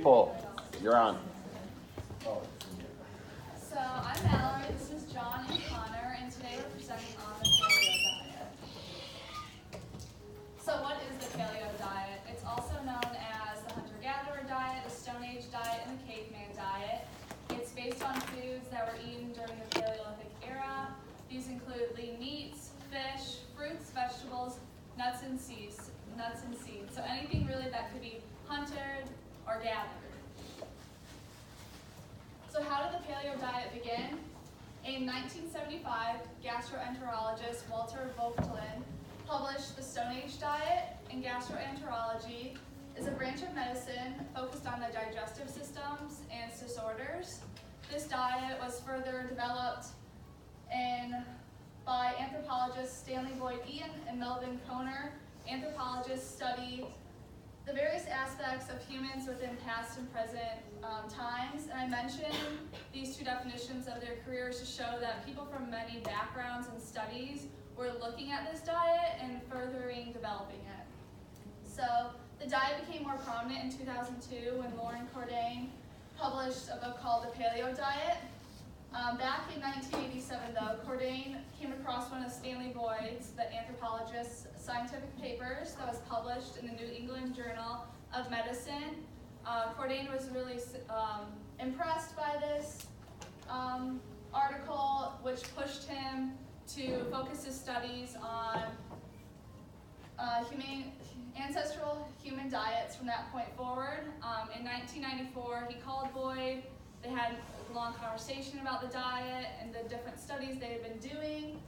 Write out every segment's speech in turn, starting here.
people. You're on. So I'm Mallory, this is John and Connor, and today we're presenting on the paleo diet. So what is the paleo diet? It's also known as the hunter-gatherer diet, the Stone Age diet, and the caveman diet. It's based on foods that were eaten during the Paleolithic era. These include lean meats, fish, fruits, vegetables, nuts and seeds. So anything really that could be hunted or gathered. So how did the paleo diet begin? In 1975, gastroenterologist Walter Vogtlin published the Stone Age diet, and gastroenterology is a branch of medicine focused on the digestive systems and its disorders. This diet was further developed by anthropologists Stanley Boyd Eaton and Melvin Koner. Anthropologists study the various aspects of humans within past and present times, and I mentioned these two definitions of their careers to show that people from many backgrounds and studies were looking at this diet and furthering developing it. So the diet became more prominent in 2002 when Lauren Cordain published a book called The Paleo Diet. Back in 1987 though, Cordain came across one of Stanley Boyd's, the anthropologist's, scientific papers that was published in the New England Journal of Medicine. Cordain was really impressed by this article, which pushed him to focus his studies on ancestral human diets from that point forward. In 1994, he called Boyd. They had a long conversation about the diet and the different studies they had been doing.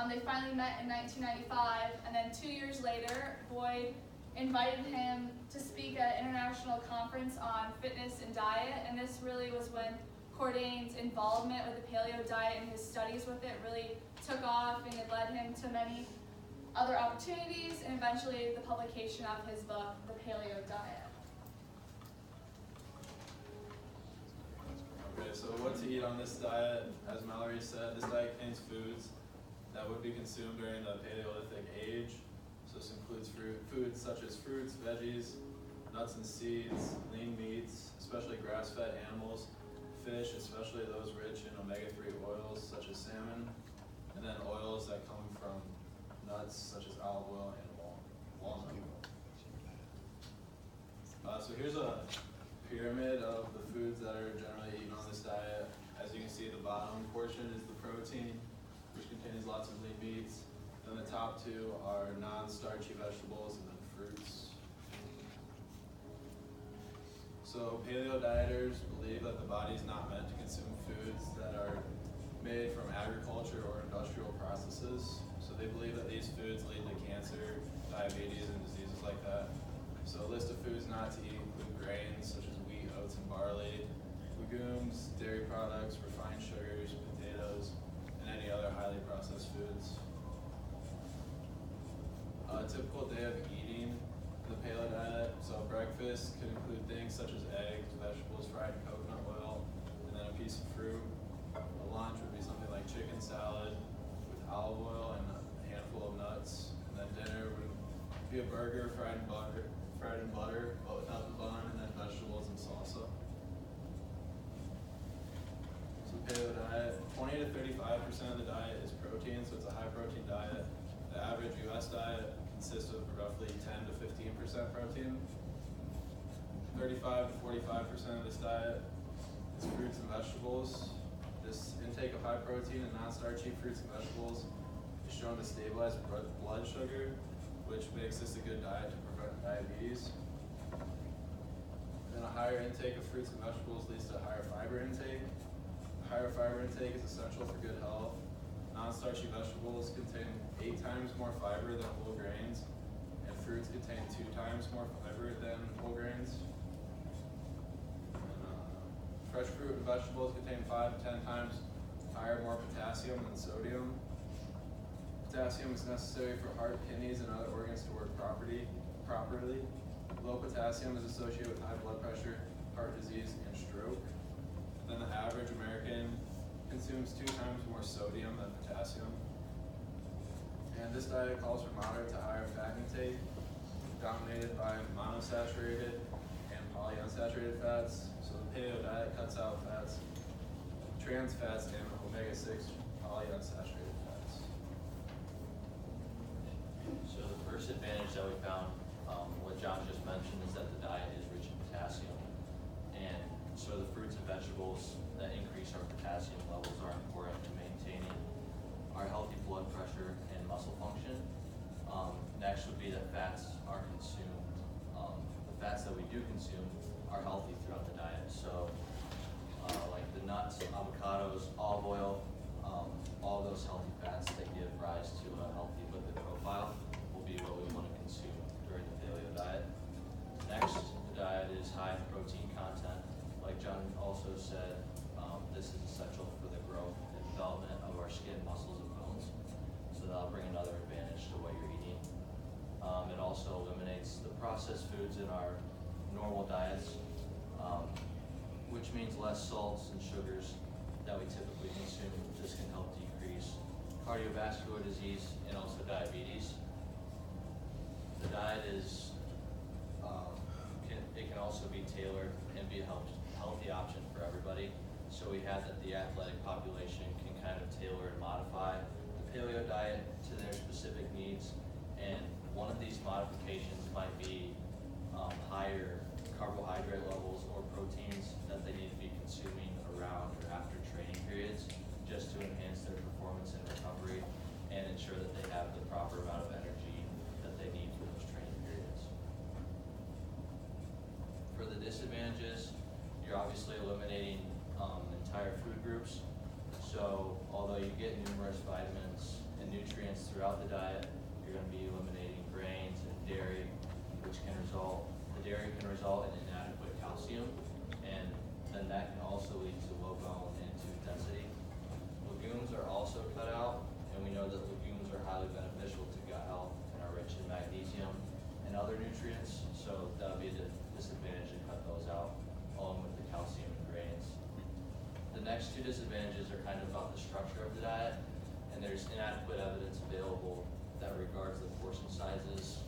They finally met in 1995, and then 2 years later, Boyd invited him to speak at an international conference on fitness and diet, and this really was when Cordain's involvement with the paleo diet and his studies with it really took off, and it led him to many other opportunities, and eventually the publication of his book, The Paleo Diet. Okay, so what to eat on this diet? As Mallory said, this diet contains foods that would be consumed during the Paleolithic age. So this includes foods such as fruits, veggies, nuts and seeds, lean meats, especially grass-fed animals, fish, especially those rich in omega-3 oils such as salmon, and then oils that come from nuts such as olive oil and walnut oil. So here's a pyramid of the foods that are generally eaten on this diet. As you can see, the bottom portion is the protein, which contains lots of lean meats. Then the top two are non-starchy vegetables and then fruits. So paleo dieters believe that the body is not meant to consume foods that are made from agriculture or industrial processes. So they believe that these foods lead to cancer, diabetes, and diseases like that. So a list of foods not to eat include grains such as wheat, oats, and barley, legumes, dairy products, refined sugars, potatoes, and any other highly processed foods. A typical day of eating the paleo diet, so breakfast could include things such as eggs, vegetables fried in coconut oil, and then a piece of fruit. A lunch would be something like chicken salad with olive oil and a handful of nuts. And then dinner would be a burger fried in butter, but without the bun, and then vegetables and salsa. So paleo diet, 20 to 35% of the diet is protein, so it's a high protein diet. The average US diet consists of roughly 10 to 15% protein. 35 to 45% of this diet is fruits and vegetables. This intake of high protein and non-starchy fruits and vegetables is shown to stabilize blood sugar, which makes this a good diet to prevent diabetes. Then a higher intake of fruits and vegetables leads to a higher fiber intake. Higher fiber intake is essential for good health. Non-starchy vegetables contain 8 times more fiber than whole grains, and fruits contain 2 times more fiber than whole grains. Fresh fruit and vegetables contain 5 to 10 times more potassium than sodium. Potassium is necessary for heart, kidneys, and other organs to work properly. Low potassium is associated with high blood pressure, heart disease, and stroke. Then the average American consumes 2 times more sodium than potassium. And this diet calls for moderate to higher fat intake, dominated by monosaturated and polyunsaturated fats. So the paleo diet cuts out fats, trans fats, and omega-6 polyunsaturated fats. So the first advantage that we found, what John just mentioned, is that the diet is rich in potassium. And so the fruits and vegetables that increase our potassium levels are important in maintaining our healthy blood pressure and muscle function. Next would be that fats are consumed. The fats that we do consume are healthy throughout the diet. So like the nuts, avocados, olive oil, all those healthy fats that give rise to a healthy lipid profile will be what we want to consume during the paleo diet. Next, the diet is high in protein content. Like John also said, this is essential for the growth and development of our skin, muscles, and bones. So that'll bring another advantage to what you're eating. It also eliminates the processed foods in our normal diets, which means less salts and sugars that we typically consume. This can help decrease cardiovascular disease and also diabetes. The diet is, it can also be tailored and be a healthy option for everybody. So we have that the athletic population can kind of tailor and modify the paleo diet to their specific needs. And one of these modifications might be higher carbohydrate levels or proteins that they need to be consuming around or after training periods, just to enhance their performance and recovery and ensure that they have the proper amount of energy that they need for those training periods. For the disadvantages, you're obviously eliminating entire food groups. So although you get numerous vitamins and nutrients throughout the diet, you're going to be eliminating grains and dairy, which can result, the dairy can result in inadequate calcium, and then that can also lead to low bone and tooth density. Legumes are also cut out, and we know that legumes are highly beneficial to gut health and are rich in magnesium and other nutrients, so that'll be a disadvantage to cut those out, along with the calcium and grains. The next two disadvantages are kind of about the structure of the diet, and there's inadequate evidence available that regards the portion sizes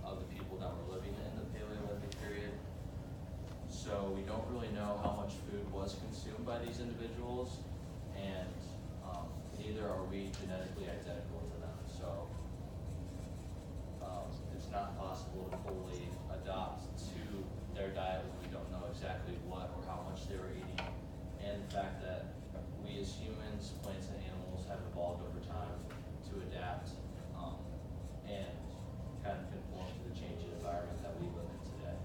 of the people that were living in the Paleolithic period. So we don't really know how much food was consumed by these individuals, and neither are we genetically identical to them. So it's not possible to fully adopt to their diet when we don't know exactly what or how much they were eating. And the fact that we as humans, plants and animals, have evolved over time to adapt and kind of conform to the changing environment that we live in today.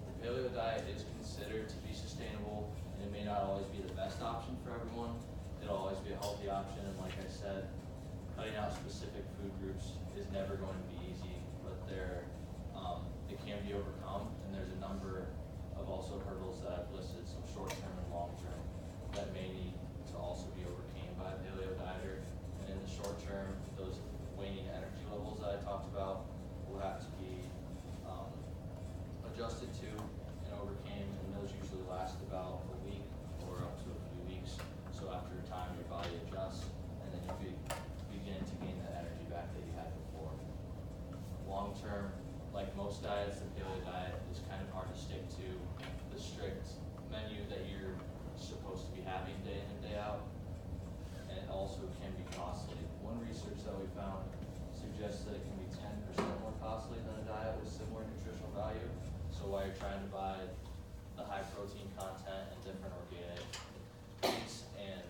The paleo diet is considered to be sustainable, and it may not always be the best option for everyone. It'll always be a healthy option, and like I said, cutting out specific food groups is never going to be easy, but it can be overcome, and there's a number of also hurdles that I've listed, some short-term and long-term, that may need to also be overcame by a paleo dieter. And in the short term, those waning energy levels that I talked about will have to be adjusted to and overcame, and those usually last about a week or up to a few weeks. So after a time, your body adjusts, and then you begin to gain that energy back that you had before. Long term, like most diets, the paleo diet is kind of hard to stick to the strict menu that you're supposed to be having day in and day out, and it also can be costly. One research that we found suggests that it can be 10% more costly than a diet with similar nutritional value. So while you're trying to buy the high protein content and different organic meats and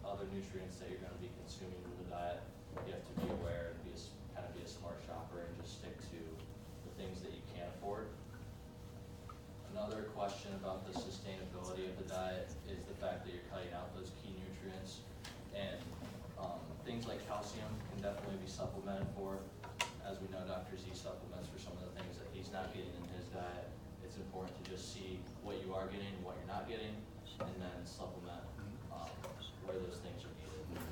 other nutrients that you're going to be consuming in the diet, you have to be aware and be a smart shopper and just stick to the things that you can afford. Another question about the sustainability of the diet is the fact that you're cutting out those key nutrients, and things like calcium can definitely be supplemented for. As we know, Dr. Z supplements for some of the things that he's not getting in his diet. It's important to just see what you are getting, what you're not getting, and then supplement where those things are needed.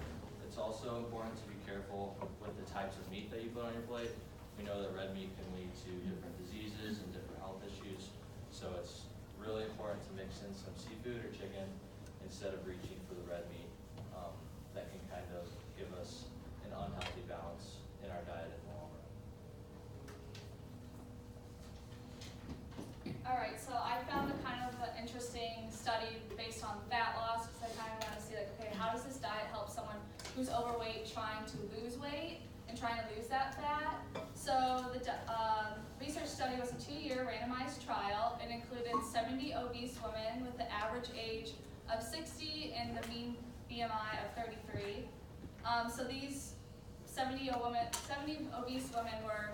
It's also important to be careful with the types of meat that you put on your plate. We know that red meat can lead to different diseases and different health issues, so it's really important to mix in some seafood or chicken instead of reaching for the red meat. That can kind of give us an unhealthy balance in our diet in the long run. Alright, so I found a kind of an interesting study based on fat loss, because I kind of want to see like, okay, how does this diet help someone who's overweight trying to lose weight and trying to lose that fat? So the research study was a 2-year randomized trial. It included 70 obese women with the average age of 60 and the mean BMI of 33. So these 70 obese women were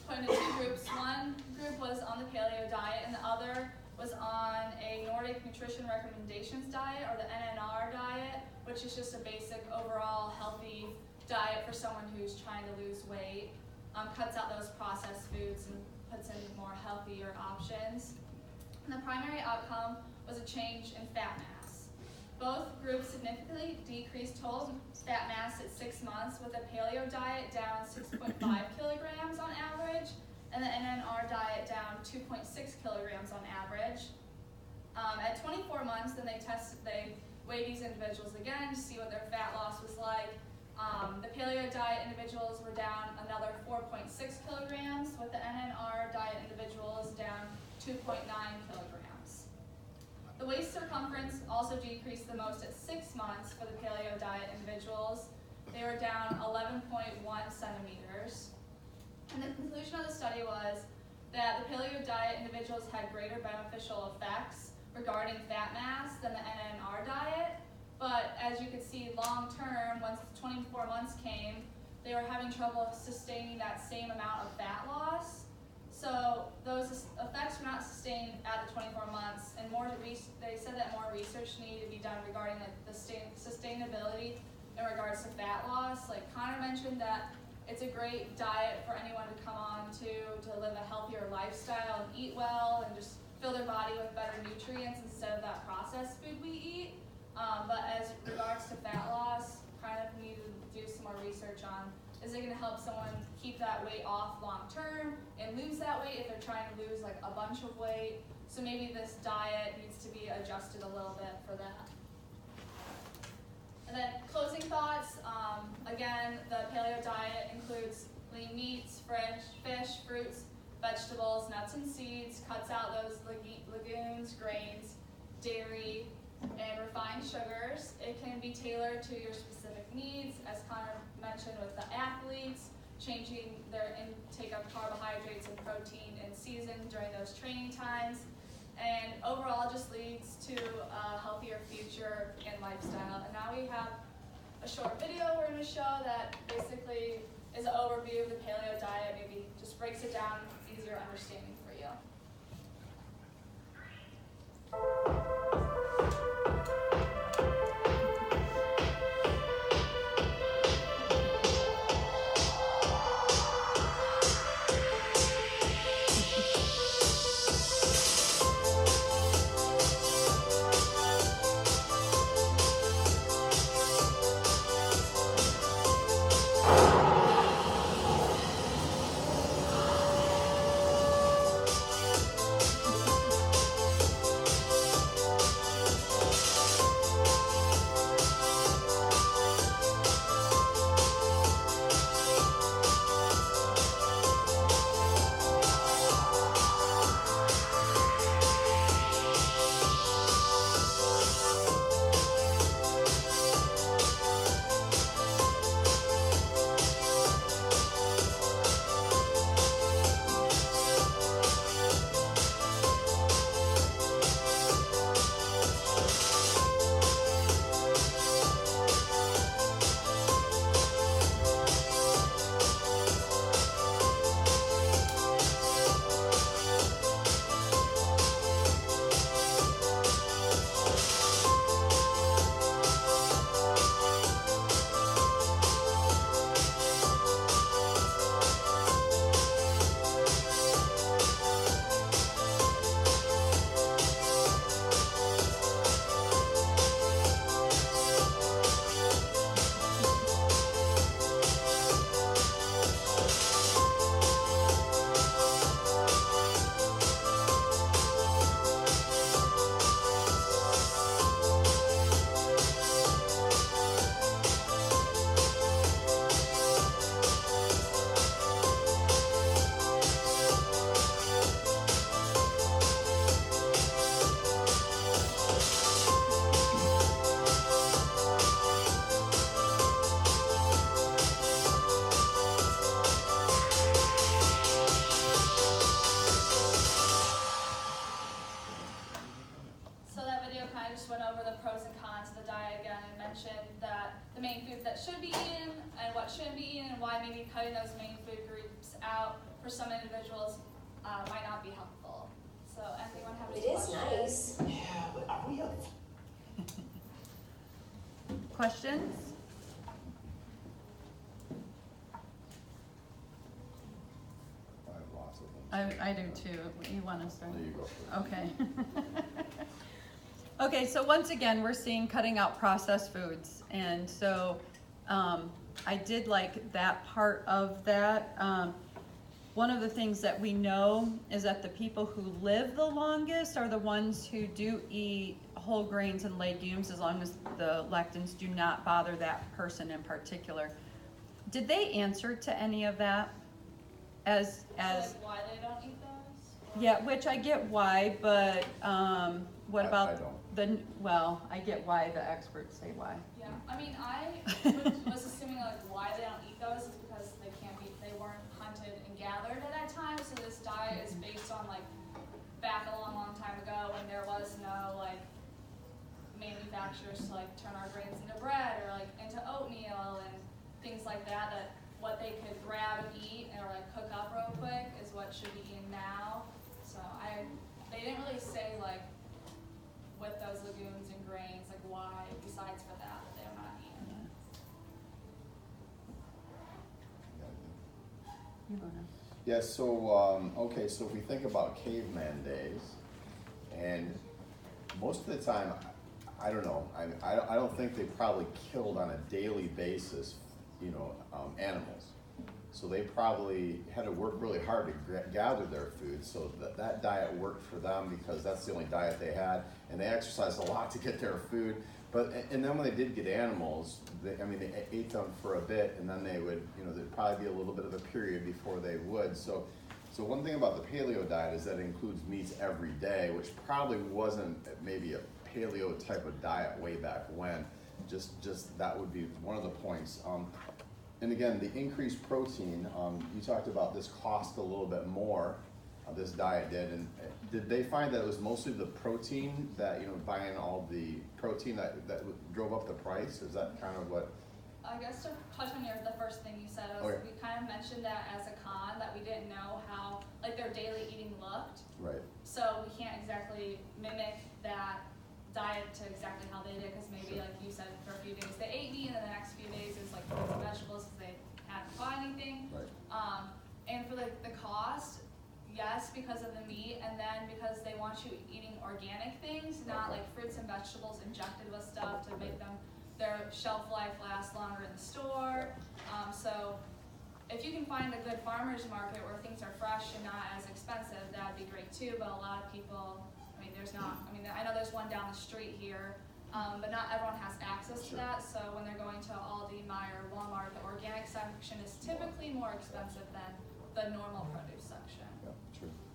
put into 2 groups. One group was on the paleo diet and the other was on a Nordic Nutrition Recommendations diet, or the NNR diet, which is just a basic overall healthy diet for someone who's trying to lose weight. Cuts out those processed foods and puts in more healthier options. And the primary outcome was a change in fat mass. Both groups significantly decreased total fat mass at 6 months, with the paleo diet down 6.5 kilograms on average, and the NNR diet down 2.6 kilograms on average. At 24 months, then they weighed these individuals again to see what their fat loss was like. The paleo diet individuals were down another 4.6 kilograms, with the NNR diet individuals down 2.9 kilograms. The waist circumference also decreased the most at 6 months for the paleo diet individuals. They were down 11.1 centimeters. And the conclusion of the study was that the paleo diet individuals had greater beneficial effects regarding fat mass than the NNR diet. But as you could see, long term, once 24 months came, they were having trouble sustaining that same amount of fat loss. So those effects were not sustained at the 24 months, and they said that more research needed to be done regarding the sustainability in regards to fat loss. Like Connor mentioned, that it's a great diet for anyone to come on to live a healthier lifestyle and eat well and just fill their body with better nutrients instead of that processed food we eat. But as regards to fat loss, kind of need to do some more research on, is it going to help someone keep that weight off long term and lose that weight if they're trying to lose like a bunch of weight? So maybe this diet needs to be adjusted a little bit for that. And then closing thoughts, again, the paleo diet includes lean meats, fish, fruits, vegetables, nuts and seeds, cuts out those legumes, grains, dairy, and refined sugars. It can be tailored to your specific needs, as Connor mentioned with the athletes, changing their intake of carbohydrates and protein in season during those training times. And overall just leads to a healthier future and lifestyle. And now we have a short video we're going to show that basically is an overview of the paleo diet, maybe just breaks it down, easier understanding for you. mentioned that the main foods that should be eaten and what shouldn't be eaten, and why maybe cutting those main food groups out for some individuals might not be helpful. So, anyone have any It is questions? nice. Yeah, but are we up? Questions? I have lots of them. I do too. You want to start? There you go. first. Okay. Okay, so once again, we're seeing cutting out processed foods. And so I did like that part of that. One of the things that we know is that the people who live the longest are the ones who do eat whole grains and legumes, as long as the lectins do not bother that person in particular. Did they answer to any of that? As Like why they don't eat those? yeah, which I get why, but what I about don't. well, I get why the experts say why. Yeah, I mean, I was assuming like why they don't eat those is because they weren't hunted and gathered at that time. So this diet is based on like back a long time ago when there was no like manufacturers to like turn our grains into bread or like into oatmeal and things like that. That what they could grab and eat or like cook up real quick is what should be eaten now. So they didn't really say like with those legumes and grains, like why, besides for that they're not eaten. You go now. Yeah, so, okay, so if we think about caveman days, and most of the time, I don't know, I don't think they probably killed on a daily basis, you know, animals. So they probably had to work really hard to gather their food, so that diet worked for them because that's the only diet they had, and they exercised a lot to get their food. But and then when they did get animals, they ate them for a bit, and then they would, you know, there'd probably be a little bit of a period before they would. So one thing about the paleo diet is that it includes meats every day, which probably wasn't maybe a paleo type of diet way back when. Just that would be one of the points. And again, the increased protein, you talked about this cost a little bit more, this diet did, and did they find that it was mostly the protein that, you know, buying all the protein that drove up the price? Is that kind of what? I guess to touch on the first thing you said, Okay. we kind of mentioned that as a con, that we didn't know how like their daily eating looked. Right. So we can't exactly mimic that diet to exactly how they did, because maybe Sure. like you said, for a few days they ate meat, and then the next few days it was like fruits and vegetables because they hadn't bought anything. Right. And for like the cost, yes, because of the meat, and then because they want you eating organic things, not Okay. like fruits and vegetables injected with stuff to make them their shelf life last longer in the store. So if you can find a good farmer's market where things are fresh and not as expensive, that'd be great too. But a lot of people, I know there's one down the street here, but not everyone has access to Sure. that. So when they're going to Aldi, Meijer, Walmart, the organic section is typically more expensive than the normal produce section. Yeah,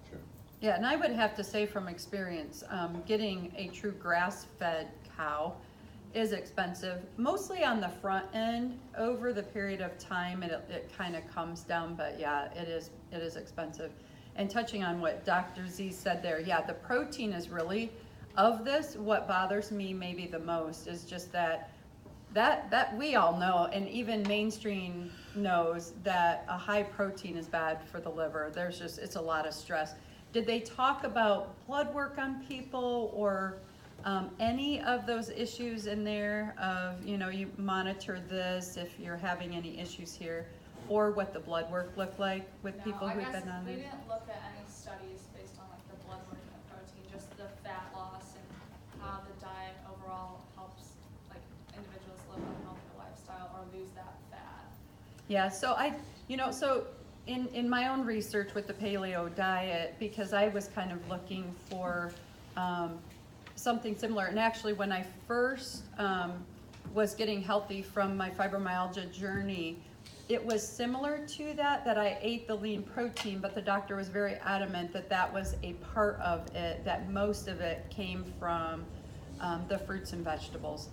true. Yeah, and I would have to say from experience, getting a true grass-fed cow is expensive, mostly on the front end. Over the period of time, it kind of comes down, but yeah, it is expensive. And touching on what Dr. Z said there, yeah, the protein is really, of this, what bothers me maybe the most is just that we all know, and even mainstream knows, that a high protein is bad for the liver. It's a lot of stress. Did they talk about blood work on people or any of those issues in there of, you know, you monitor this if you're having any issues here, or what the blood work looked like with people who've been on We it? didn't look at any studies based on like the blood work and the protein, just the fat loss and how the diet overall helps like individuals live a healthier lifestyle or lose that fat. Yeah, so so in my own research with the paleo diet, because I was kind of looking for something similar, and actually when I first was getting healthy from my fibromyalgia journey, it was similar to that I ate the lean protein, but the doctor was very adamant that was a part of it, that most of it came from the fruits and vegetables.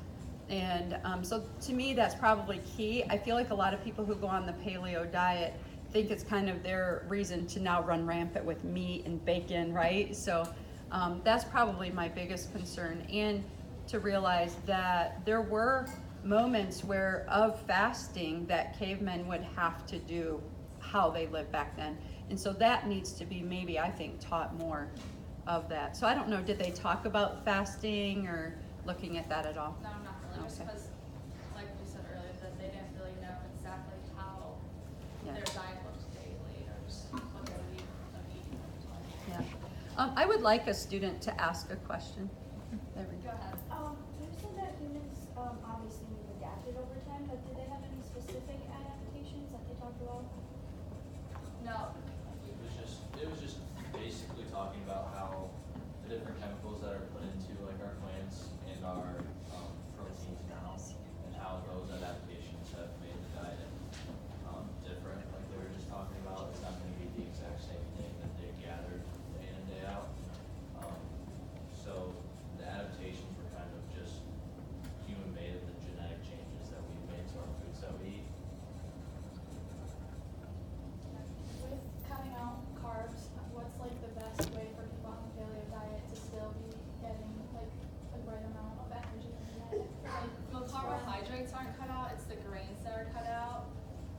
And so to me, that's probably key. I feel like a lot of people who go on the paleo diet think it's kind of their reason to now run rampant with meat and bacon, right? So that's probably my biggest concern. And to realize that there were moments where of fasting that cavemen would have to do how they lived back then. And so that needs to be maybe, I think, taught more of that. So I don't know, did they talk about fasting or looking at that at all? No, not really, just Okay. because, like you said earlier, that they didn't really know exactly how Yeah. their diet looked daily, or just what they would eat of eating at the time. Yeah. I would like a student to ask a question. There we Go go. ahead. You said that humans obviously we've adapted over time, but did they have any specific adaptations that they talked about? No, It was just basically talking about how the different chemicals that are put into like our plants and our proteins now, and how those adaptations have made the diet different. Like they were just talking about, it's not going to be the exact same thing that they gathered day in and day out. So the adaptations were kind of just human made, of the genetic changes that we've made to our foods that we eat. with cutting out carbs, what's like the best way for people on the paleo diet to still be getting like the right amount of energy in the diet? Like, the carbohydrates aren't cut out, it's the grains that are cut out.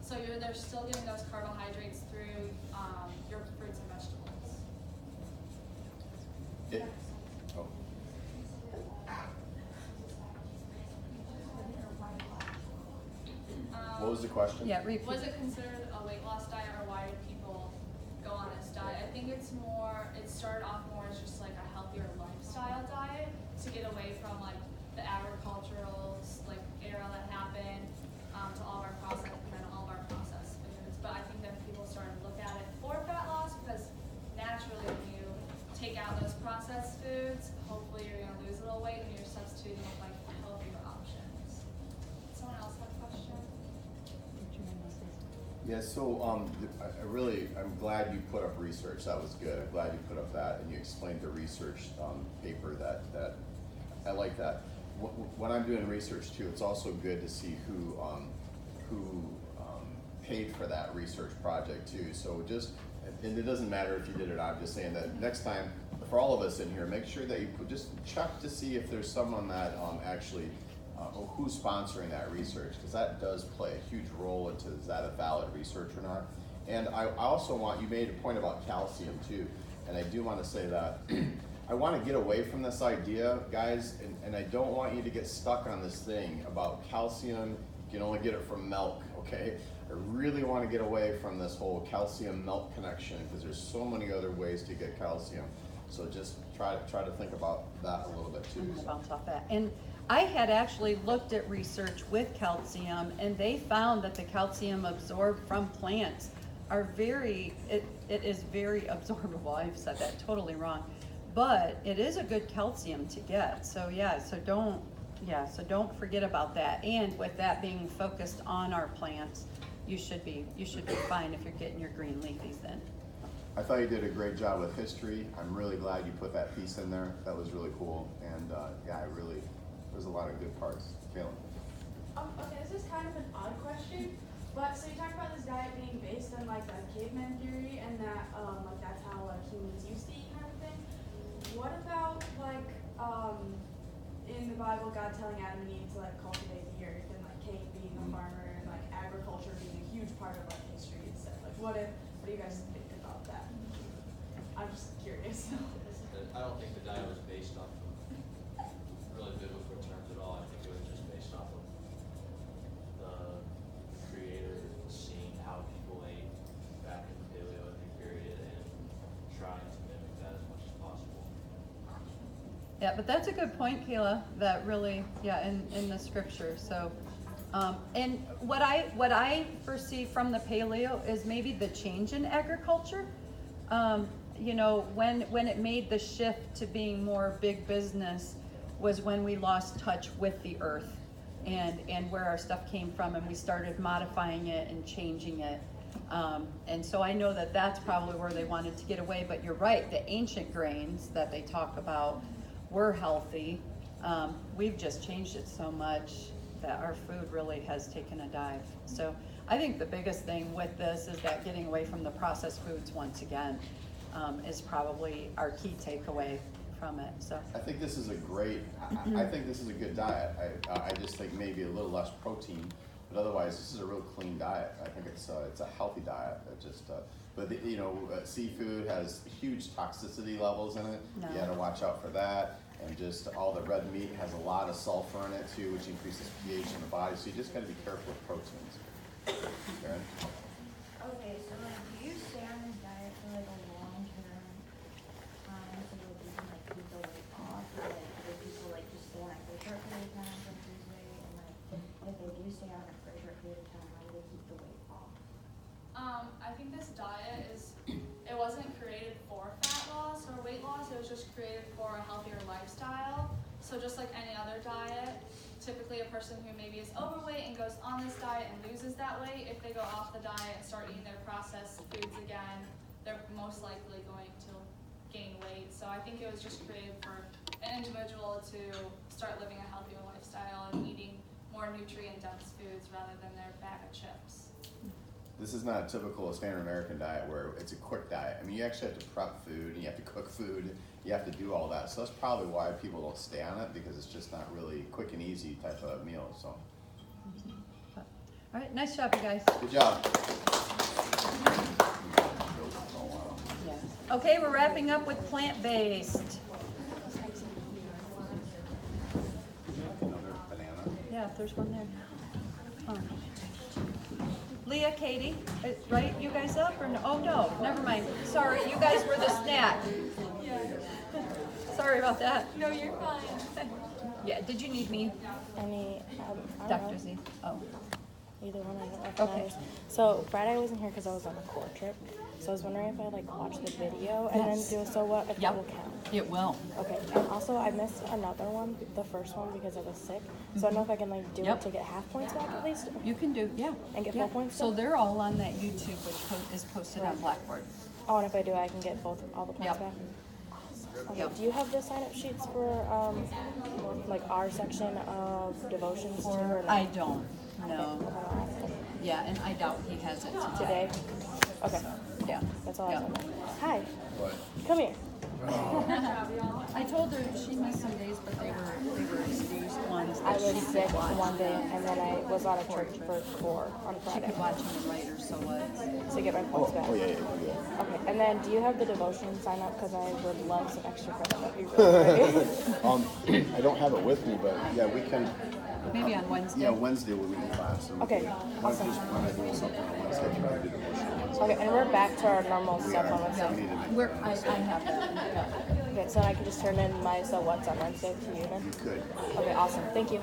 So they're still getting those carbohydrates through your fruits and vegetables. It, oh, what was the question? Yeah, repeat. Was it considered a weight loss diet, or why do people go on this diet? I think it started off more as just like a healthier lifestyle diet to get away from like the agricultural like era that happened to all of our processed foods. But I think then people started to look at it for fat loss, because naturally when you take out those processed foods, hopefully you're gonna lose a little weight and you're substituting with like healthier options. Someone else have a question? Yeah, so I'm glad you put up research. That was good. I'm glad you put up that and you explained the research paper that I like that. When I'm doing research too, it's also good to see who paid for that research project too. So and it doesn't matter if you did it or not. I'm just saying that next time, for all of us in here, make sure that you just check to see if there's someone that actually who's sponsoring that research, because that does play a huge role into is that a valid research or not. And I also you made a point about calcium too, and I do want to say that I want to get away from this idea, guys, and I don't want you to get stuck on this thing about calcium. You can only get it from milk, okay? I really want to get away from this whole calcium milk connection, because there's so many other ways to get calcium. So just try to think about that a little bit too. I'm gonna bounce off that. And I had actually looked at research with calcium, and they found that the calcium absorbed from plants are it is very absorbable. I've said that totally wrong, but it is a good calcium to get. So so don't forget about that. And with that being focused on our plants, you should be fine if you're getting your green leafies then. I thought you did a great job with history. I'm really glad you put that piece in there. That was really cool. And there's a lot of good parts. Caleb? Okay, this is kind of an odd question, but so you talk about this diet being based on like a caveman theory, and that like that's how like humans used to eat kind of thing. What about like in the Bible, God telling Adam and Eve to like cultivate the earth, and like Cain being a farmer, and like agriculture being a huge part of like history and stuff. Like what do you guys think about that? I'm just curious. I don't think the diet was based off of really biblical terms at all. I think it was just based off of the Creator seeing how people ate back in the Paleolithic period and trying to mimic that as much as possible. Yeah, but that's a good point, Kayla, that really, in the scripture. So, and what I foresee from the paleo is maybe the change in agriculture. When it made the shift to being more big business was when we lost touch with the earth and where our stuff came from, and we started modifying it and changing it. And so I know that that's probably where they wanted to get away, but you're right, the ancient grains that they talk about were healthy. We've just changed it so much that our food really has taken a dive. So I think the biggest thing with this is that getting away from the processed foods once again is probably our key takeaway from it, so. I think this is a great, I think this is a good diet. I just think maybe a little less protein, but otherwise, this is a real clean diet. I think it's a healthy diet. It just, seafood has huge toxicity levels in it. No. You gotta watch out for that. And just all the red meat has a lot of sulfur in it too, which increases pH in the body. So you just gotta be careful with proteins. Okay? Okay, so like, do you stay on this diet for like a long term time so that you can like keep the weight off? Or like, do people like just stay on it for a short period of time and lose weight? And like, if they do stay on it for a short period of time, how do they keep the weight off? I think this diet it wasn't created for fat loss or weight loss, it was just created for a healthier lifestyle. So just like any other diet, typically a person who maybe is overweight and goes on this diet and loses that weight, if they go off the diet and start eating their processed foods again, they're most likely going to gain weight. So I think it was just created for an individual to start living a healthier lifestyle and eating more nutrient-dense foods rather than their bag of chips. This is not a typical standard American diet where it's a quick diet. I mean, you actually have to prep food, and you have to cook food, you have to do all that. So that's probably why people don't stay on it, because it's just not really quick and easy type of meal, so. All right, nice job, you guys. Good job. Yeah. Okay, we're wrapping up with plant-based. Another banana. Yeah, if there's one there. Oh. Leah, Katie, right, you guys up or no? Oh, no, never mind. Sorry, you guys were the snack. Sorry about that. No, you're fine. Yeah, did you need me, I don't Dr. know. Z? Oh, Either one, I don't Okay. recognize. So Friday I wasn't here because I was on a court trip. So I was wondering if I like watch the video and Yes. then do a so what if Yep. that will count. it will. Okay. And also I missed another one, the first one because I was sick. So I don't know if I can like do Yep. it to get half points back at least. You can do, yeah. And get yeah. full points So still? they're all on that YouTube, which is posted on Right. Blackboard. Oh, and if I do, I can get all the points Yep. back. Okay. Yep. Do you have the sign up sheets for like our section of devotions too, or no? I don't, no. Okay, I'll ask him. Yeah, and I doubt he has it today. Today? Okay. Yeah. That's all I Yeah. was wondering. Hi. What? Come here. I told her she missed some days, but they were excused ones. I that was she could sick watch. one day and then I was out of church for 4 on She Friday could watch in the writer, so what? to get my points back. Oh, yeah. Okay, and then do you have the devotion sign up? Because I would love some extra credit. That'd be really great. I don't have it with me, but yeah, we can, Maybe on Wednesday. yeah, Wednesday we'll be in class. So Okay, Why awesome. don't you just, when I do something on Wednesday, you can do the motion on Wednesday. Okay, and we're back to our normal stuff on We Wednesday. need to make We're, I have that. Yeah. Okay, so I can just turn in my so what's on Wednesday to you then? You could. Okay, awesome. Thank you.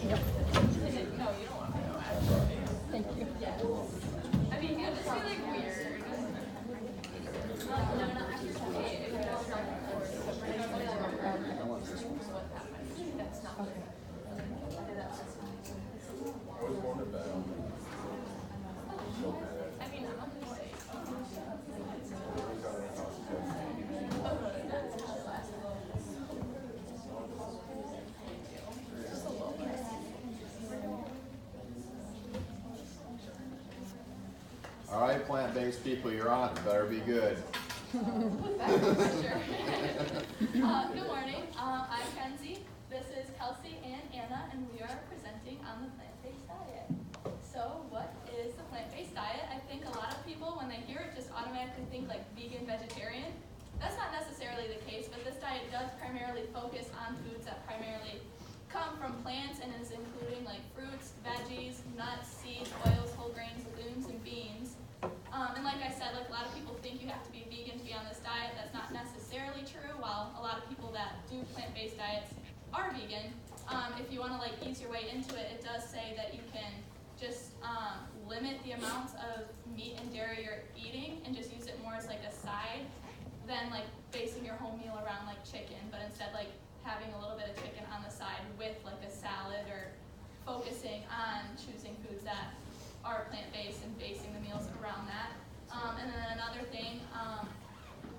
Yep. Thank you. I mean, it just feel like weird. I want this one. I mean, I'm gonna say. All right, plant-based people, you're on. It better be good. Good morning. I'm Kenzie. This is Kelsey and Anna, and we are presenting on the plant-based diet. So, what is the plant-based diet? I think a lot of people, when they hear it, just automatically think like vegan, vegetarian. That's not necessarily the case, but this diet does primarily focus on foods that primarily come from plants and is including like fruits, veggies, nuts, seeds, oils, whole grains, legumes, and beans. And like I said, like a lot of people think you have to be vegan to be on this diet. That's not necessarily true. While a lot of people that do plant-based diets are vegan, if you want to like ease your way into it, it does say that you can just limit the amounts of meat and dairy you're eating and just use it more as like a side than like basing your whole meal around like chicken, but instead like having a little bit of chicken on the side with like a salad, or focusing on choosing foods that are plant-based and basing the meals around that. And then another thing,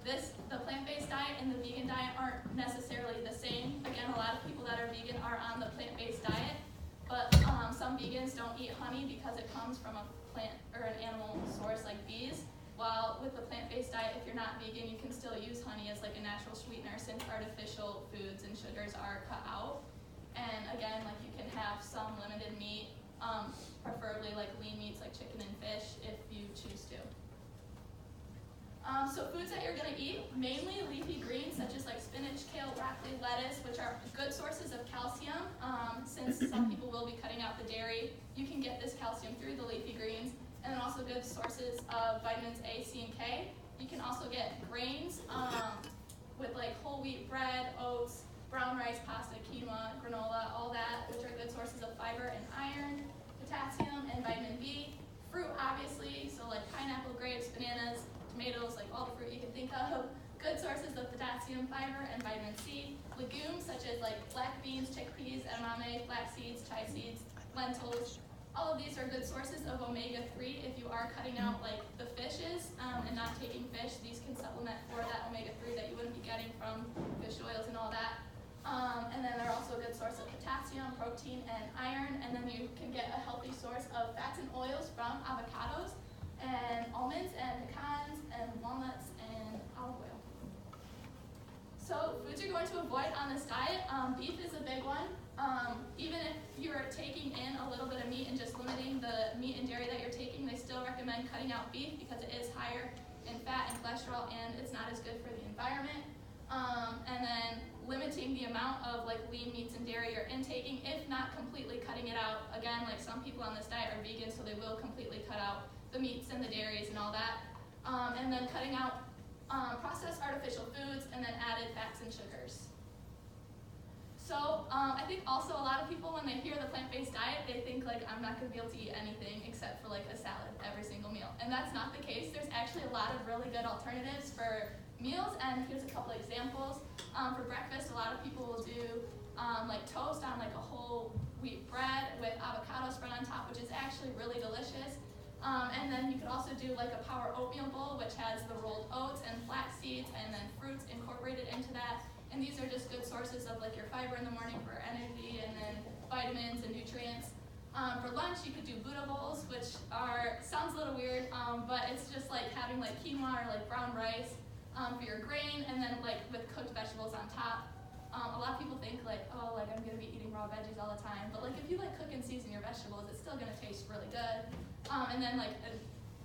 the plant-based diet and the vegan diet aren't necessarily the same. Again, a lot of people that are vegan are on the plant-based diet, but some vegans don't eat honey because it comes from a plant or an animal source like bees. While with the plant-based diet, if you're not vegan, you can still use honey as like a natural sweetener since artificial foods and sugars are cut out. And again, like you can have some limited meat, preferably like lean meats like chicken and fish if you choose to. So foods that you're gonna eat, mainly leafy greens such as like spinach, kale, broccoli, lettuce, which are good sources of calcium. Since some people will be cutting out the dairy, you can get this calcium through the leafy greens. And then also good sources of vitamins A, C, and K. You can also get grains with like whole wheat bread, oats, brown rice, pasta, quinoa, granola, all that, which are good sources of fiber and iron, potassium, and vitamin B. Fruit, obviously, so like pineapple, grapes, bananas, tomatoes, like all the fruit you can think of. Good sources of potassium, fiber, and vitamin C. Legumes such as like black beans, chickpeas, edamame, flax seeds, chia seeds, lentils. All of these are good sources of omega-3 if you are cutting out like the fishes and not taking fish. These can supplement for that omega-3 that you wouldn't be getting from fish oils and all that. And then they're also a good source of potassium, protein, and iron. And then you can get a healthy source of fats and oils from avocados and almonds and pecans and walnuts and olive oil. So foods you're going to avoid on this diet, beef is a big one. Even if you're taking in a little bit of meat and just limiting the meat and dairy that you're taking, they still recommend cutting out beef because it is higher in fat and cholesterol and it's not as good for the environment. And then limiting the amount of like lean meats and dairy you're intaking, if not completely cutting it out. Again, like some people on this diet are vegan, so they will completely cut out the meats and the dairies and all that. And then cutting out processed artificial foods and then added fats and sugars. So I think also a lot of people, when they hear the plant-based diet, they think like I'm not going to be able to eat anything except for like a salad every single meal. And that's not the case. There's actually a lot of really good alternatives for meals, and here's a couple examples. For breakfast, a lot of people will do like toast on like a whole wheat bread with avocado spread on top, which is actually really delicious. And then you could also do like a power oatmeal bowl, which has the rolled oats and flax seeds and then fruits incorporated into that. And these are just good sources of like your fiber in the morning for energy and then vitamins and nutrients. For lunch, you could do Buddha bowls, which sounds a little weird, but it's just like having like quinoa or like brown rice for your grain, and then like with cooked vegetables on top. A lot of people think like, oh, like I'm gonna be eating raw veggies all the time, but like if you like cook and season your vegetables, it's still gonna taste really good. And then like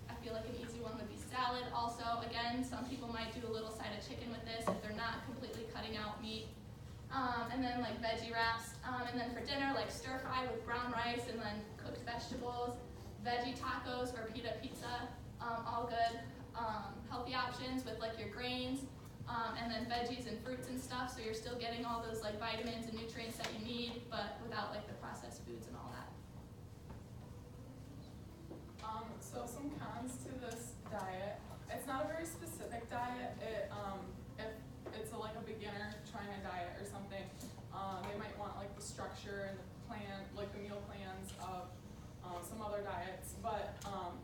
I feel like an easy one would be salad. Also, again, some people might do a little side of chicken with this if they're not completely cutting out meat. And then like veggie wraps. And then for dinner, like stir fry with brown rice and then cooked vegetables, veggie tacos or pita pizza, all good. Healthy options with like your grains, and then veggies and fruits and stuff, so you're still getting all those like vitamins and nutrients that you need, but without like the processed foods and all that. So some cons to this diet. It's not a very specific diet. If it's like a beginner trying a diet or something, they might want like the structure and the plan, like the meal plans of some other diets. But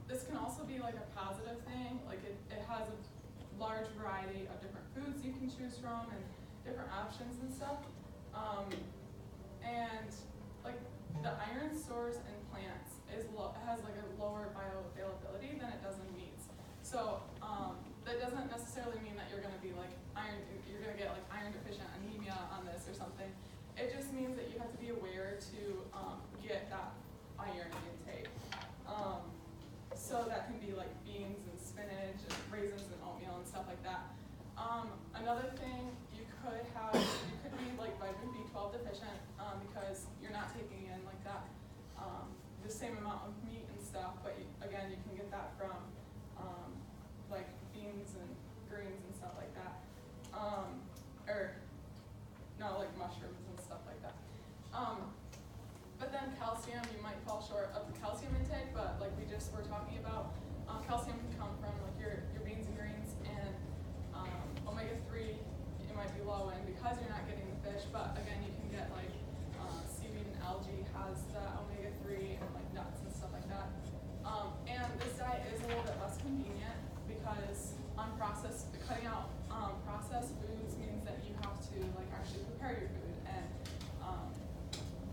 this can also be like a positive thing. Like it has a large variety of different foods you can choose from and different options and stuff. And like the iron source in plants has like a lower bioavailability than it does in meats. So that doesn't necessarily mean that you're going to be like you're going to get like iron deficient anemia on this or something. It just means that you have to be aware to get that iron intake. So that can be like beans and spinach and raisins and oatmeal and stuff like that. Another thing you could be like vitamin B12 deficient because you're not taking in like that the same amount of meat and stuff, but again you can get that from like beans and greens and stuff like that, or no, like mushrooms and stuff like that. But then calcium, you might fall short of the calcium intake, but like we just were talking about, calcium can come from like your beans and greens, and omega-3 it might be low in because you're not getting the fish, but again you can get like seaweed and algae has that omega-3 and like nuts and stuff like that. And this diet is a little bit less convenient because cutting out processed foods means that you have to like actually prepare your food, and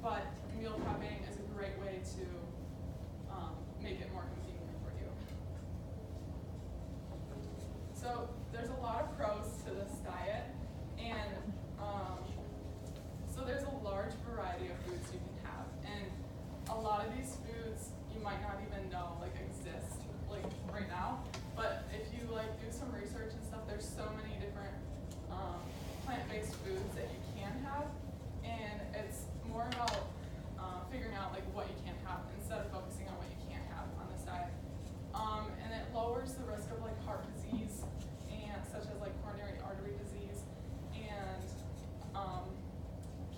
but meal prepping is a great way to make it more convenient for you. So there's a lot of pros to this diet, and so there's a large variety of foods you can have, and a lot of these foods you might not even know like exist like right now. But if you like do some research and stuff, there's so many different plant-based foods that you can have, and it's more about figuring out like what you can have instead of focusing on what you can't have on this diet. And it lowers the risk of like heart disease, and such as like coronary artery disease, and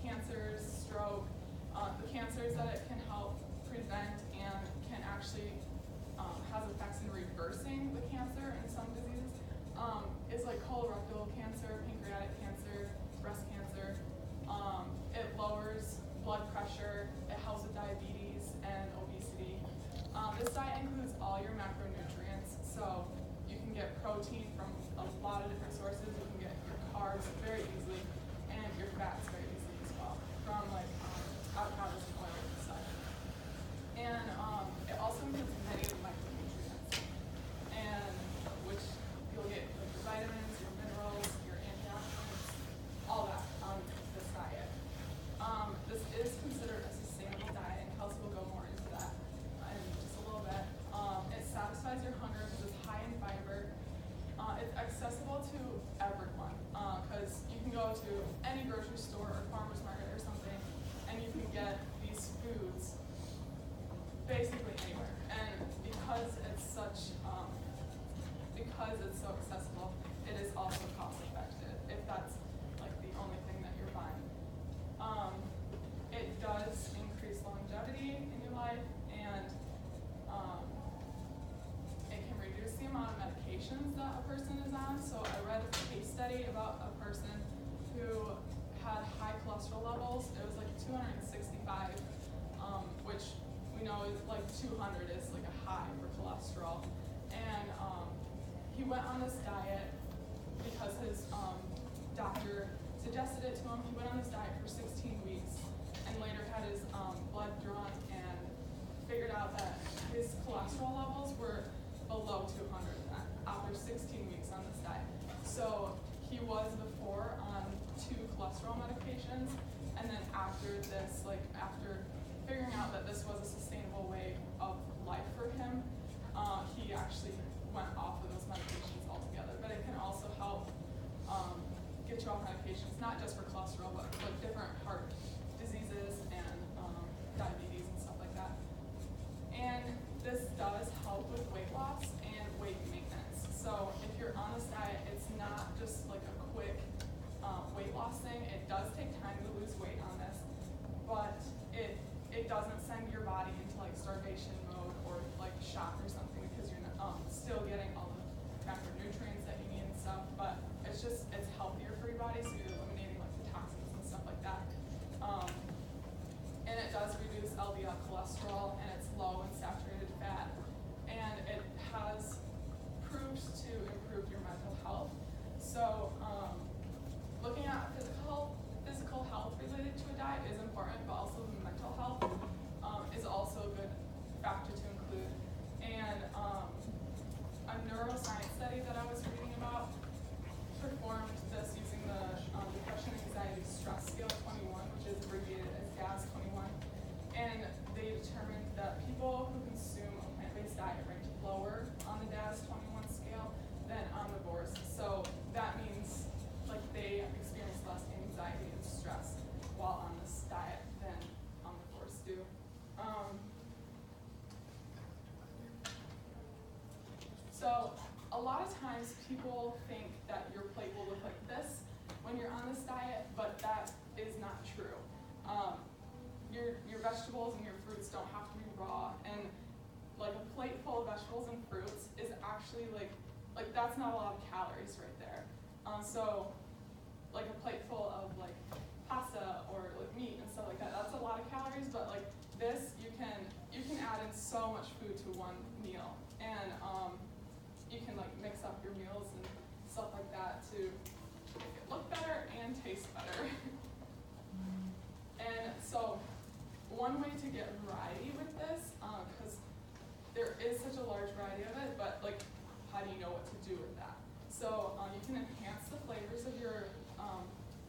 cancers, stroke. The cancers that it can help prevent and can actually has effects in reversing the cancer in some diseases is like colorectal cancer, pancreatic cancer, breast cancer. It lowers blood pressure. It helps with diabetes and obesity. This diet includes all your macronutrients, so you can get protein from a lot of different sources. You can get your carbs very easily, and your fats very easily as well, from like avocados and oil and stuff. And it also includes many of the micronutrients, and which you'll get like your vitamins, your minerals, your antioxidants, all that on this diet. This is considered a sustainable diet, and Kelsey will go more into that in just a little bit. It satisfies your hunger because it's high in fiber. It's accessible to everyone, because you can go to any grocery store or farmer's market or something, and you can get these foods basically anywhere. And because it's so accessible, it is also cost effective, if that's like the only thing that you're buying. It does increase longevity in your life, and it can reduce the amount of medications that a person is on. So I read a case study about a person who had high cholesterol levels. It was like 265, which we know is like 200 is like a high for cholesterol. And he went on this diet because his doctor suggested it to him. He went on this diet for 16 weeks and later had his blood drawn and figured out that his cholesterol levels were below 200 after 16 weeks on this diet. So he was before on 2 cholesterol medications, and then after this, like after figuring out that this was a sustainable way of life for him, he actually went off of those medications altogether. But it can also help get you off medications, not just for cholesterol, but different heart diseases and diabetes and stuff like that. And this does help with weight loss and weight maintenance. So if you're on this diet, it's not just like a quick weight loss thing. It does take time to lose weight on this, but it doesn't send your body into like starvation mode or like shock or something, because you're still getting all the macronutrients that you need and stuff, but it's healthier for your body, so you're eliminating like the toxins and stuff like that. And it does reduce LDL cholesterol, and it's low in saturated fat, and it has proved to improve your mental health. So looking at physical health related to a diet is important, but also the mental health is also a good factor to include. And a neuroscience study that I was reading about performed this using the Depression, Anxiety, Stress Scale 21, which is abbreviated as DAS 21. And they determined that people who consume a plant-based diet ranked lower on the DAS 21 scale than omnivores. So that means like they experience less anxiety and stress while on this diet than omnivores do. So a lot of times people think that your plate will look like this when you're on this diet, but that is not true. Your vegetables and your fruits don't have to be raw, and like a plate full of vegetables and fruits is actually like that's not a lot of calories right there. So like a plate full of like pasta or like meat and stuff like that, that's a lot of calories, but like this you can add in so much food to one meal, and you can like mix up your meals and stuff like that to make it look better and taste better. And so one way to get variety with this, because there is such a large variety of it, but like how do you know what to do with that? So you can enhance the flavors of your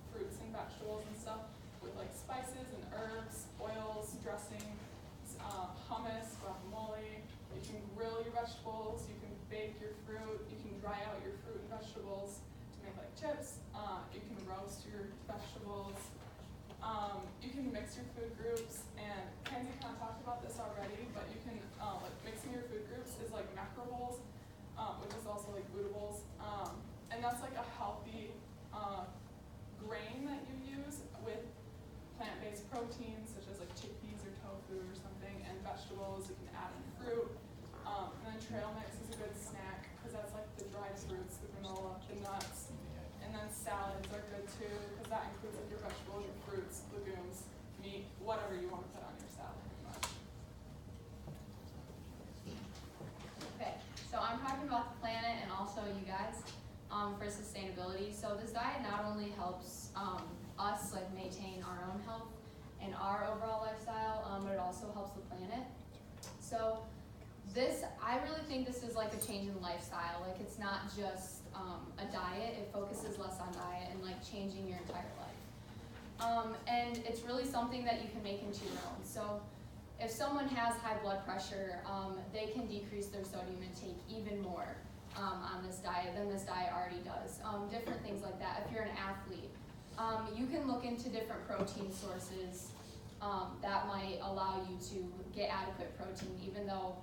fruits and vegetables and stuff with like spices and herbs, oils, dressings, hummus, guacamole. You can grill your vegetables, you can bake your fruit, you can dry out your fruit and vegetables to make like chips. You can roast your vegetables. You can mix your food groups, and Kenzie kind of talked about this already, but you can, like mixing your food groups is like macro bowls, which is also like Buddha bowls. And that's like a healthy grain that you use with plant-based proteins, such as like chickpeas or tofu or something, and vegetables. You can add in fruit. And then trail mix is a good snack, because that's like the dried fruits, the granola, the nuts. And then salads are good too, because that includes like your vegetables, your fruits, legumes, meat, whatever you want to put on your salad pretty much. Okay, so I'm talking about the planet and also you guys for sustainability. So this diet not only helps us like maintain our own health and our overall lifestyle, but it also helps the planet. So I really think this is like a change in lifestyle. Like it's not just a diet, it focuses less on diet and like changing your entire life. And it's really something that you can make into your own. So if someone has high blood pressure, they can decrease their sodium intake even more on this diet than this diet already does. Different things like that. If you're an athlete, you can look into different protein sources that might allow you to get adequate protein, even though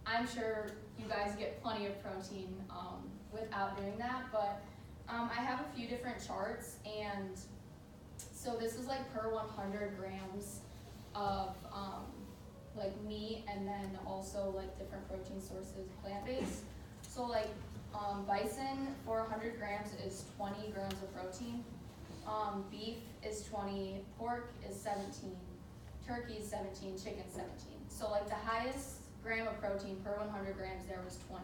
I'm sure you guys get plenty of protein without doing that, but I have a few different charts, and so this is like per 100 grams of like meat, and then also like different protein sources, plant-based. So like bison for 100 grams is 20 grams of protein, beef is 20, pork is 17, turkey is 17, chicken 17. So like the highest gram of protein per 100 grams there was 20.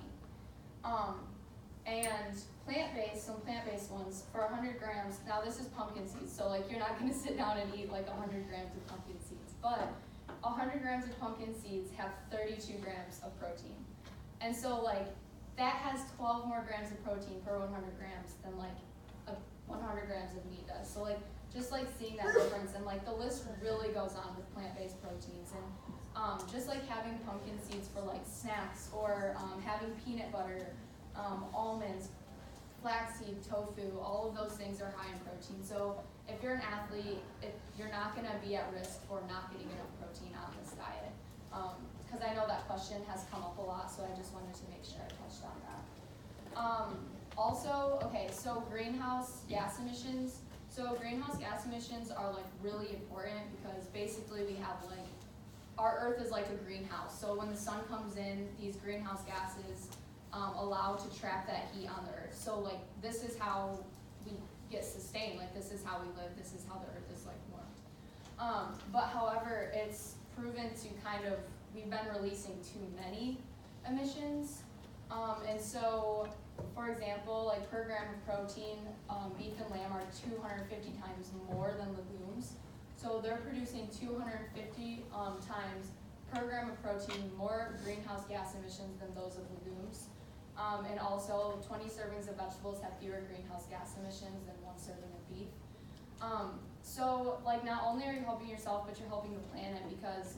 And plant-based, some plant-based ones for 100 grams, now this is pumpkin seeds, so like you're not gonna sit down and eat like 100 grams of pumpkin seeds, but 100 grams of pumpkin seeds have 32 grams of protein. And so like that has 12 more grams of protein per 100 grams than like 100 grams of meat does. So like just like seeing that difference, and like the list really goes on with plant-based proteins, and just like having pumpkin seeds for like snacks, or having peanut butter, almonds, flaxseed, tofu, all of those things are high in protein. So if you're an athlete, you're not gonna be at risk for not getting enough protein on this diet. Because I know that question has come up a lot, so I just wanted to make sure I touched on that. Also, okay, so greenhouse gas emissions. So greenhouse gas emissions are like really important, because basically we have like, our earth is like a greenhouse. So when the sun comes in, these greenhouse gases allow to trap that heat on the earth. So like this is how we get sustained, like this is how we live, this is how the earth is like warmed. But however, it's proven to kind of, we've been releasing too many emissions. And so, for example, like per gram of protein, beef and lamb are 250 times more than legumes. So they're producing 250 times per gram of protein more greenhouse gas emissions than those of legumes. And also 20 servings of vegetables have fewer greenhouse gas emissions than 1 serving of beef. So like not only are you helping yourself, but you're helping the planet, because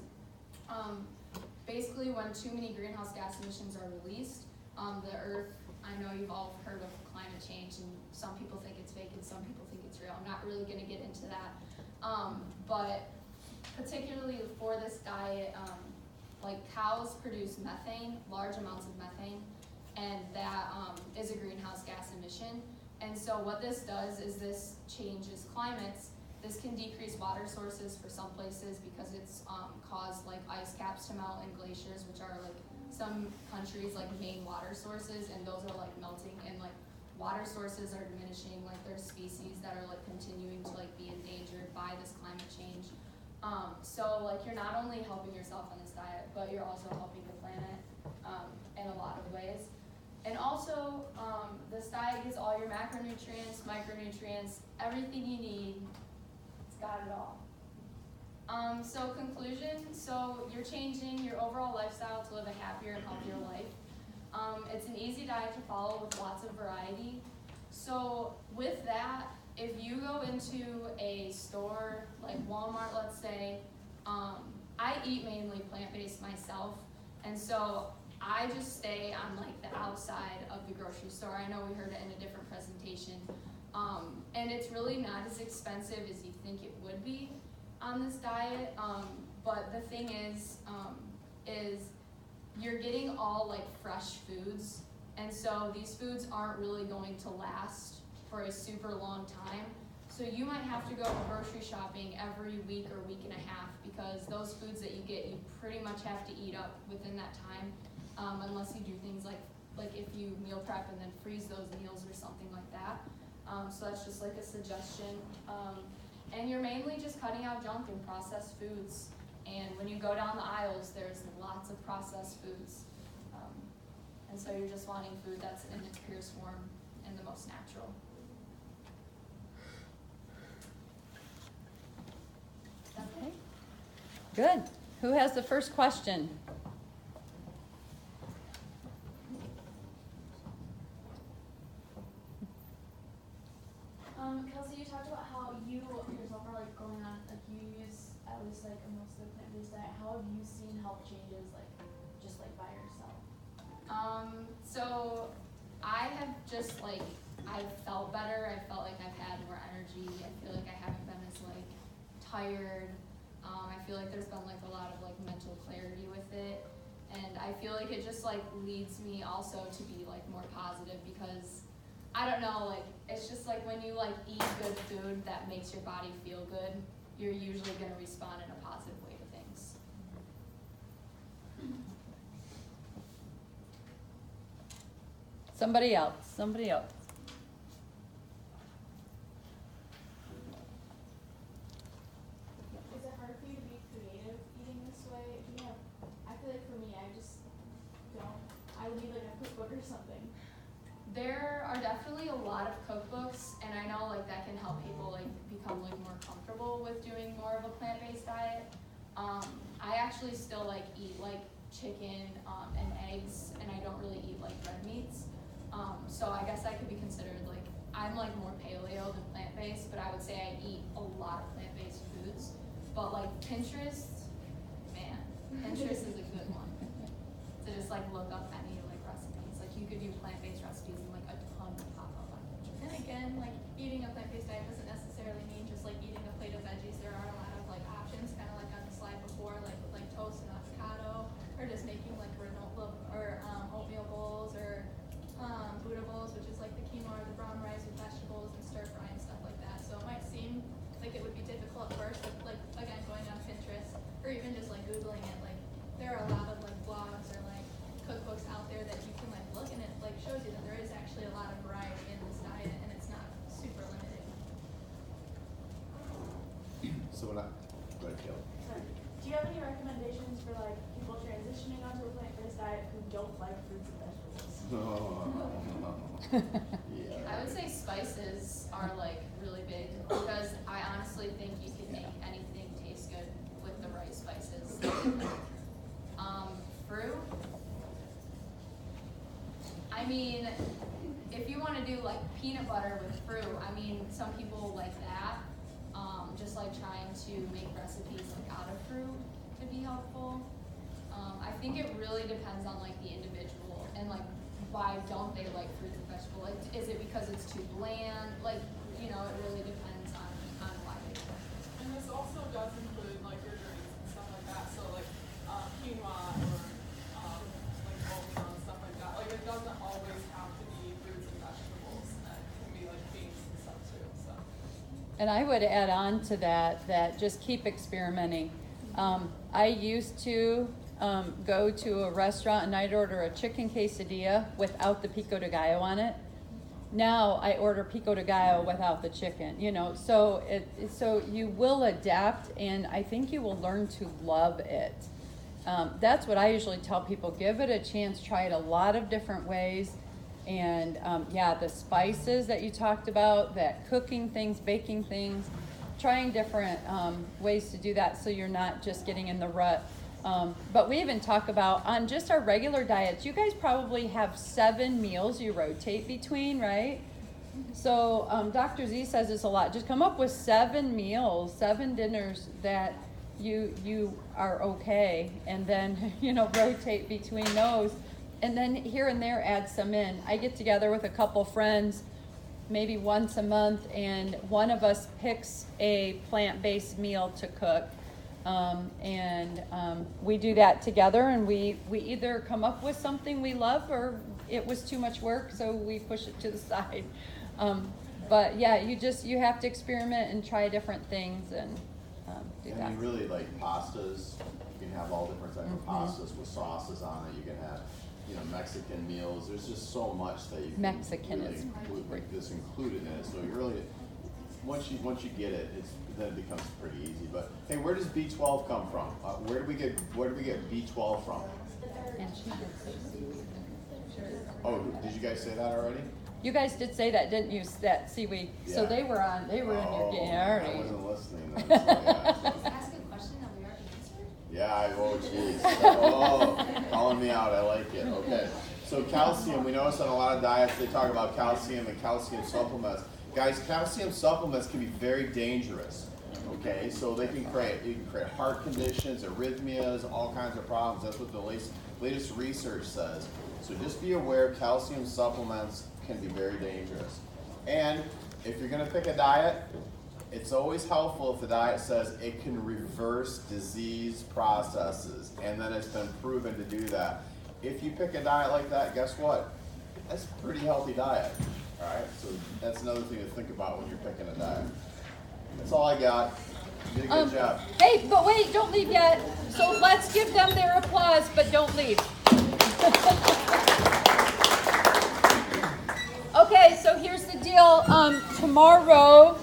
basically when too many greenhouse gas emissions are released, the earth, I know you've all heard of climate change, and some people think it's fake and some people think it's real. I'm not really gonna get into that. But particularly for this diet, like cows produce methane, large amounts of methane, and that is a greenhouse gas emission. And so what this does is this changes climates. This can decrease water sources for some places, because it's caused like ice caps to melt and glaciers, which are like some countries like main water sources, and those are like melting, and like water sources are diminishing, like there's species that are like continuing to like be endangered by this climate change. So like you're not only helping yourself on this diet, but you're also helping the planet in a lot of ways. And also, this diet gets all your macronutrients, micronutrients, everything you need. It's got it all. So conclusion, so you're changing your overall lifestyle to live a happier and healthier life. It's an easy diet to follow with lots of variety. So with that, if you go into a store like Walmart, let's say, I eat mainly plant-based myself, and so I just stay on like the outside of the grocery store. I know we heard it in a different presentation, and it's really not as expensive as you think it would be on this diet. But the thing is you're getting all like fresh foods, and so these foods aren't really going to last for a super long time. So you might have to go grocery shopping every week or week and a half, because those foods that you get, you pretty much have to eat up within that time, unless you do things like if you meal prep and then freeze those meals or something like that. So that's just like a suggestion. And you're mainly just cutting out junk and processed foods. And when you go down the aisles, there's lots of processed foods. And so you're just wanting food that's in its purest form and the most natural. Okay. Good. Who has the first question? Kelsey, you talked about how you yourself are like going on, like you use at least like a mostly plant-based diet. How have you seen health changes, like just like by yourself? So I have just like, I've felt better. I felt like I've had more energy. I feel like I haven't been as like tired. I feel like there's been like a lot of like mental clarity with it. And I feel like it just like leads me also to be like more positive, because I don't know, like it's just like when you like eat good food that makes your body feel good, you're usually going to respond in a positive way to things. Somebody else. Is it hard for you to be creative eating this way? Do you have, I feel like for me, I just don't. I would need like a cookbook or something. There are definitely a lot of cookbooks, and I know like that can help people like become like more comfortable with doing more of a plant-based diet. I actually still like eat like chicken and eggs, and I don't really eat like red meats. So I guess I could be considered like, I'm like more paleo than plant-based, but I would say I eat a lot of plant-based foods. But like Pinterest, man, Pinterest is a good one to just like look up any like recipes. Like you could do plant-based recipes and like a ton will pop up on Pinterest. And again, like eating a plant-based diet doesn't necessarily mean just like eating a plate of veggies. There are a lot of like options, kind of like on the slide before, like with like toast and avocado, or just making like granola or oatmeal bowls, or Buddha bowls, which is like the quinoa or the brown rice with vegetables and stir fry and stuff like that. So it might seem like it would be difficult at first, but like again, going on Pinterest or even just like Googling it, like there are a lot of like blogs or like cookbooks out there that you can like look, and it like shows you that there is actually a lot of variety in this diet, and it's not super limited. So when go ahead, Kelly. Sorry. Do you have any recommendations for like people transitioning onto a plant-based diet who don't like fruits and vegetables? Yeah. I would say spices are like really big, because I honestly think you can make anything taste good with the right spices. Fruit, I mean, if you want to do like peanut butter with fruit, I mean, some people like that. Just like trying to make recipes like out of fruit could be helpful. I think it really depends on like the individual, and like why don't they like fruits and vegetables? Like, is it because it's too bland? Like, you know, it really depends on why they do it. And this also does include like your greens and stuff like that. So like quinoa or like oatmeal and stuff like that. Like it doesn't always have to be fruits and vegetables. It can be like beans and stuff too. So. And I would add on to that just keep experimenting. I used to go to a restaurant and I'd order a chicken quesadilla without the pico de gallo on it. Now I order pico de gallo without the chicken, you know, so so you will adapt, and I think you will learn to love it. That's what I usually tell people: give it a chance, try it a lot of different ways. And yeah, the spices that you talked about, that cooking things, baking things, trying different ways to do that, so you're not just getting in the rut. But we even talk about on just our regular diets, you guys probably have 7 meals you rotate between, right? So Dr. Z says it's a lot. Just come up with 7 meals, 7 dinners that you are okay, and then rotate between those, and then here and there add some in. I get together with a couple friends maybe once a month, and one of us picks a plant-based meal to cook, and we do that together, and we either come up with something we love, or it was too much work, so we push it to the side. But yeah, you have to experiment and try different things and do that. And you really like pastas. You can have all different types of pastas with sauces on it. You can have, Mexican meals. There's just so much that you can Mexican really is include, this included in it. So you really, once you get it, then it becomes pretty easy. But hey, where does B12 come from? Where do we get B12 from? And she did say seaweed. Oh, did you guys say that already? You guys did say that, didn't you? That seaweed. So Yeah. they were in your I already. wasn't listening then. So, yeah, so. Ask a question that we already answered? Yeah, oh jeez. Oh, calling me out, I like it. Okay. So calcium, we notice on a lot of diets they talk about calcium and calcium supplements. Guys, calcium supplements can be very dangerous. Okay, so you can create heart conditions, arrhythmias, all kinds of problems. That's what the latest research says. So just be aware calcium supplements can be very dangerous. And if you're gonna pick a diet, it's always helpful if the diet says it can reverse disease processes, and then it's been proven to do that. If you pick a diet like that, guess what? That's a pretty healthy diet. All right, so that's another thing to think about when you're picking a diet. That's all I got. You did a good job. Hey, but wait, don't leave yet. So let's give them their applause, but don't leave. Okay, so here's the deal. Tomorrow